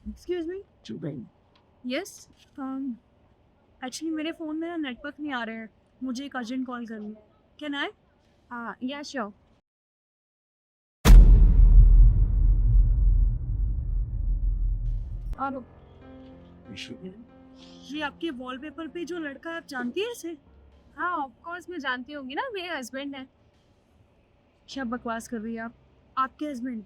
Excuse me. Yes. Actually मेरे phone में ना नेटवर्क नहीं आ रहा है, मुझे एक अर्जेंट कॉल करनी है। Can I? या श्योर। और ये आपके वॉलपेपर पे जो लड़का है, आप जानती है इसे? हाँ ऑफ कोर्स मैं जानती होंगी ना, मेरे हस्बैंड है। क्या बकवास कर रही है आप? आपके हस्बैंड?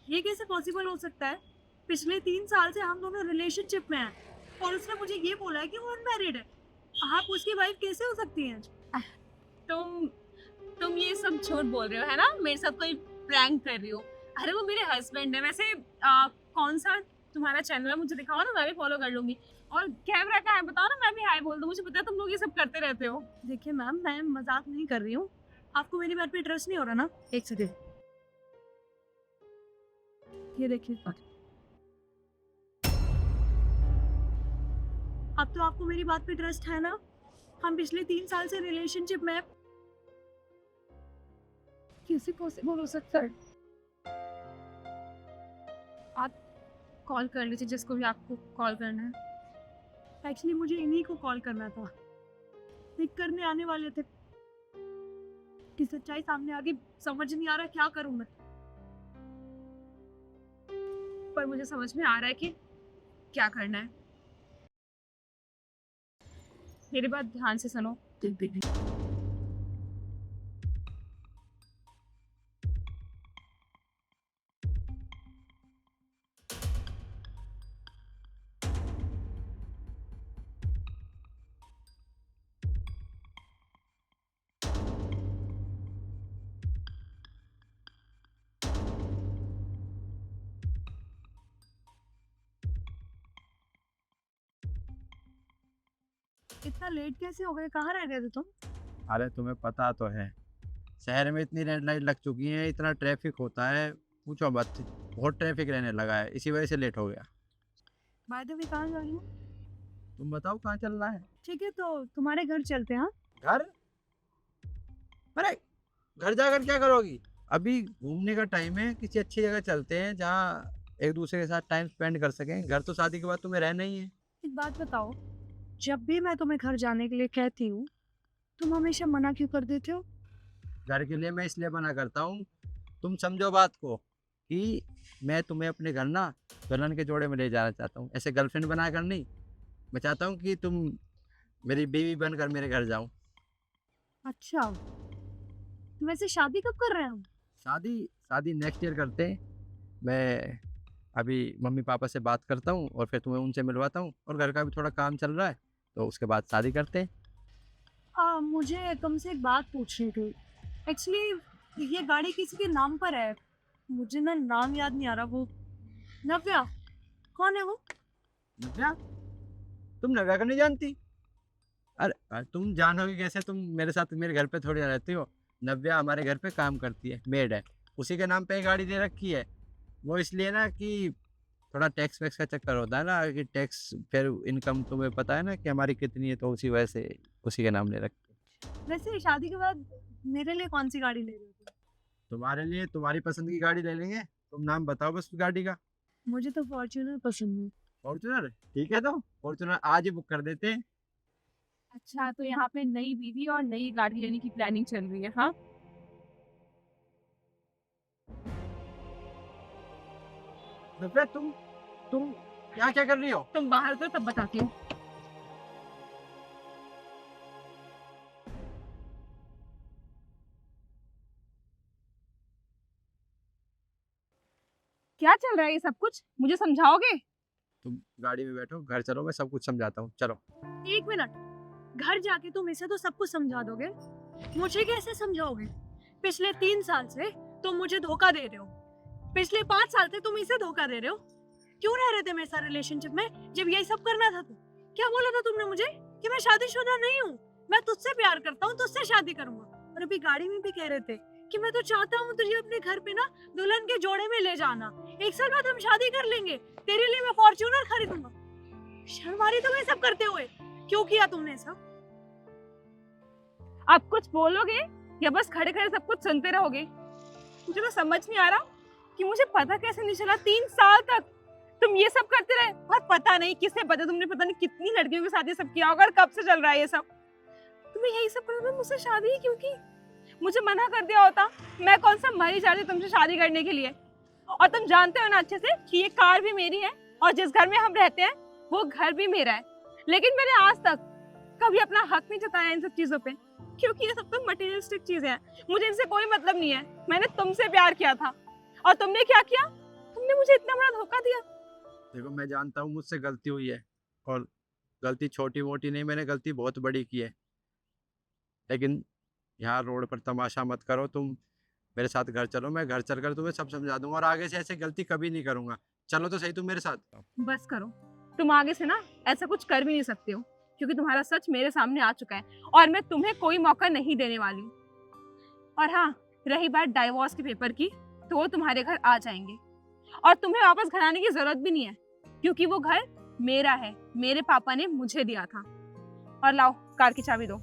ये कैसे पॉसिबल हो सकता है? पिछले 3 साल से हम दोनों रिलेशनशिप में हैं और उसने मुझे ये बोला है कि वो अनमैरिड है। आप उसकी वाइफ कैसे हो सकती हैं? तुम तुम ये सब झूठ बोल रहे हो है ना, मेरे साथ कोई प्रैंक कर रही हो। अरे वो मेरे हस्बैंड है। वैसे कौन सा तुम्हारा चैनल है, मुझे दिखाओ ना, मैं भी फॉलो कर लूंगी। और कैमरा का है बताओ ना, मैं भी हाय बोल दूं। मुझे पता है तुम लोग ये सब करते रहते हो। देखिए मैम, मैं मजाक नहीं कर रही हूँ। आपको मेरी बात पे ट्रस्ट नहीं हो रहा ना? एक सेकेंड, ये देखिए। अब तो आपको मेरी बात पे ट्रस्ट है ना? हम पिछले 3 साल से रिलेशनशिप में हैं। कैसे पॉसिबल हो सकता है? आप कॉल कर लीजिए जिसको भी आपको कॉल करना है। एक्चुअली मुझे इन्हीं को कॉल करना था, पिक करने आने वाले थे कि सच्चाई सामने आ गई। समझ नहीं आ रहा क्या करूं मैं। पर मुझे समझ में आ रहा है कि क्या करना है। मेरी बात ध्यान से सुनो। इतना लेट कैसे हो गए? कहाँ रह गए थे तुम? अरे तुम्हें पता तो है, शहर में इतनी रेड लाइट लग चुकी है, इतना ट्रैफिक होता है, पूछो मत। बहुत ट्रैफिक रहने लगा है, इसी वजह से लेट हो गया। बाय द वे, कहाँ जा रही हो? तुम बताओ कहाँ चल रहा है? ठीक है, तो तुम्हारे घर चलते हैं। हाँ? घर? अरे घर जाकर क्या करोगी? अभी घूमने का टाइम है, किसी अच्छी जगह चलते हैं जहाँ एक दूसरे के साथ टाइम स्पेंड कर सकें। घर तो शादी के बाद तुम्हें रहना ही है। एक बात बताओ, जब भी मैं तुम्हें घर जाने के लिए कहती हूँ, तुम हमेशा मना क्यों कर देते हो? घर के लिए मैं इसलिए मना करता हूँ, तुम समझो बात को, कि मैं तुम्हें अपने घर ना दुल्हन के जोड़े में ले जाना चाहता हूँ, ऐसे गर्लफ्रेंड बनाकर नहीं। मैं चाहता हूँ कि तुम मेरी बीवी बनकर मेरे घर जाओ। अच्छा, तो वैसे शादी कब कर रहे हो? शादी शादी नेक्स्ट ईयर करते हैं। मैं अभी मम्मी पापा से बात करता हूँ और फिर तुम्हें उनसे मिलवाता हूँ, और घर का भी थोड़ा काम चल रहा है, तो उसके बाद शादी करते हैं। मुझे तुमसे एक बात पूछनी थी। एक्चुअली ये गाड़ी किसी के नाम पर है, मुझे ना नाम याद नहीं आ रहा। वो नव्या, कौन है वो? नव्या? तुम नव्या को नहीं जानती? अरे तुम जानोगे कैसे, तुम मेरे साथ मेरे घर पे थोड़ी रहती हो। नव्या हमारे घर पे काम करती है, मेड है। उसी के नाम पे गाड़ी दे रखी है। वो इसलिए ना कि थोड़ा टैक्स वैक्स का चक्कर होता है ना, कि टैक्स फिर इनकम तुम्हें पता है ना कि हमारी कितनी है, तो उसी वजह से उसी के नाम ले रखी है। वैसे शादी के बाद मेरे लिए कौन सी गाड़ी ले रहे हो तुम? तुम्हारे लिए तुम्हारी पसंद की गाड़ी ले लेंगे, तुम नाम बताओ बस उस गाड़ी का। मुझे तो फॉर्च्यूनर पसंद है। फॉर्चुनर? ठीक है, तो फॉर्चुनर आज ही बुक कर देते हैं। अच्छा तो यहाँ पे नई बीवी और नई गाड़ी लेने की प्लानिंग चल रही है? हाँ नव्या, तुम क्या क्या कर रही हो? तुम बाहर तो तब बताती हूँ। क्या चल रहा है ये सब कुछ, मुझे समझाओगे? तुम गाड़ी में बैठो, घर चलो, मैं सब कुछ समझाता हूँ, चलो। 1 मिनट, घर जाके तुम इसे तो सब कुछ समझा दोगे, मुझे कैसे समझाओगे? पिछले 3 साल से तुम मुझे धोखा दे रहे हो, पिछले 5 साल से तुम इसे धोखा दे रहे हो। क्यों रह रहे थे मेरे साथ रिलेशनशिप में जब यही सब करना था? तो क्या बोला था तुमने मुझे कि मैं शादीशुदा नहीं हूँ, मैं तुझसे प्यार करता हूँ, तुझसे शादी करूंगा। और अभी गाड़ी में भी कह रहे थे कि मैं तो चाहता हूँ तुझे अपने घर पे ना दुल्हन के जोड़े में ले जाना, 1 साल बाद हम शादी कर लेंगे, तेरे लिए मैं फॉर्च्यूनर खरीदूंगा। शर्म आ रही तुम्हें सब करते हुए? क्यों किया तुमने सब? आप कुछ बोलोगे या बस खड़े खड़े सब कुछ सुनते रहोगे? मुझे तो समझ नहीं आ रहा कि मुझे पता कैसे नहीं चला 3 साल तक तुम ये सब करते रहे और पता नहीं किसने पता, तुमने पता नहीं कितनी लड़कियों के साथ ये सब किया होगा और कब से चल रहा है ये सब। तुम्हें यही सब करना मुझसे शादी ही क्यों की? मुझे मना कर दिया होता, मैं कौन सा मरी जाती तुमसे शादी करने के लिए। और तुम जानते हो ना अच्छे से कि ये कार भी मेरी है और जिस घर में हम रहते हैं वो घर भी मेरा है, लेकिन मैंने आज तक कभी अपना हक नहीं जताया इन सब चीजों पे, क्योंकि ये सब तो मटेरियलिस्टिक चीजें हैं, मुझे इनसे कोई मतलब नहीं है। मैंने तुमसे प्यार किया था और तुमने क्या किया, तुमने मुझे इतना बड़ा धोखा दिया। देखो मैं जानता हूँ मुझसे गलती हुई है, और गलती छोटी मोटी नहीं, मैंने गलती बहुत बड़ी की है। लेकिन यहाँ रोड पर तमाशा मत करो, तुम मेरे साथ घर चलो, मैं घर चलकर तुम्हें सब समझा दूंगा और आगे से ऐसे गलती कभी नहीं करूंगा। चलो तो सही तुम मेरे साथ। बस करो, तुम आगे से ना ऐसा कुछ कर भी नहीं सकते हो, क्योंकि तुम्हारा सच मेरे सामने आ चुका है और मैं तुम्हें कोई मौका नहीं देने वाली हूँ। और हाँ, रही बात डाइवोर्स के पेपर की, तो वो तुम्हारे घर आ जाएंगे और तुम्हें वापस घर आने की जरूरत भी नहीं है, क्योंकि वो घर मेरा है, मेरे पापा ने मुझे दिया था। और लाओ कार की चाबी दो।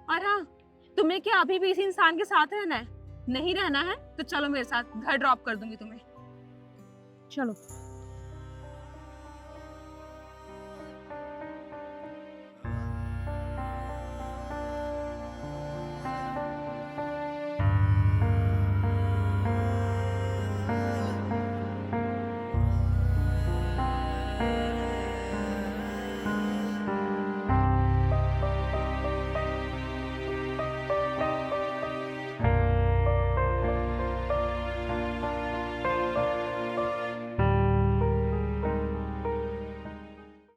और हाँ, तुम्हें क्या अभी भी इस इंसान के साथ रहना है? नहीं रहना है तो चलो मेरे साथ, घर ड्रॉप कर दूंगी तुम्हें। चलो।